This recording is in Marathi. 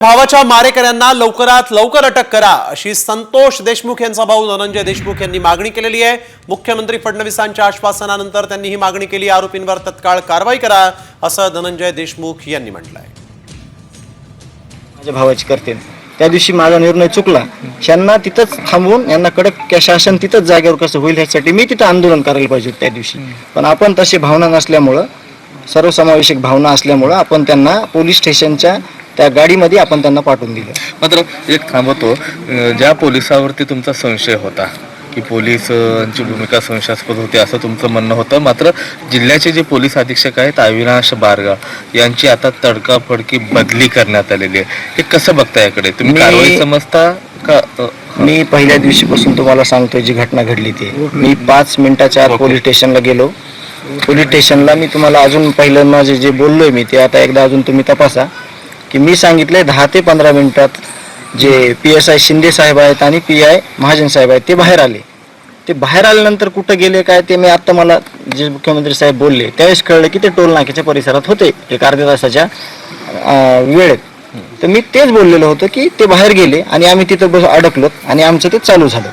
भावाच्या मारेकऱ्यांना लवकरात लवकर अटक करा अशी संतोष देशमुख यांचा भाऊ धनंजय देशमुख यांनी मागणी केलेली आहे। मुख्यमंत्री फडणवीसांच्या आश्वासनानंतर त्यांनी ही मागणी केली। आरोपींवर तत्काळ कारवाई करा असं धनंजय देशमुख यांनी म्हटलंय। माझ्या भावाची करते त्या दिवशी माझा निर्णय चुकला, यांना तिथंच थांबवून यांना कडक शासन तिथंच जागेवर कसं होईल ह्यासाठी मी तिथं आंदोलन करायला पाहिजे त्या दिवशी। पण आपण तशी भावना नसल्यामुळं, सर्वसमावेशक भावना असल्यामुळं आपण त्यांना पोलीस स्टेशनच्या त्या गाडीमध्ये आपण त्यांना पाठवून दिलं। मात्र एक थांबवतो, ज्या पोलिसावरती तुमचा संशय होता की पोलिसांची भूमिका संशयास्पद होती असं तुमचं म्हणणं होतं, मात्र जिल्ह्याचे जे पोलीस अधीक्षक आहेत अविनाश बारगाव यांची आता तडकाफडकी बदली करण्यात आलेली आहे, हे कसं बघता याकडे तुम्ही? कारवाई समजता का? मी पहिल्या दिवशीपासून तुम्हाला सांगतोय जी घटना घडली ती मी 5 मिनिटाच्या आत पोलीस स्टेशनला गेलो। पोलीस स्टेशनला मी तुम्हाला अजून पहिलं माझे जे बोललोय मी ते आता एकदा अजून तुम्ही तपासा की मी सांगितलंय 10 ते 15 मिनिटात जे PSI शिंदे साहेब आहेत आणि PI महाजन साहेब आहेत ते बाहेर आले। ते बाहेर आल्यानंतर कुठं गेले काय ते मी आता मला जे मुख्यमंत्री साहेब बोलले त्यावेळेस कळलं की ते टोल नाक्याच्या परिसरात होते एक अर्ध्या तासाच्या वेळेत। तर मी तेच बोललेलं होतं की ते बाहेर गेले आणि आम्ही तिथं अडकलो आणि आमचं ते चालू झालं।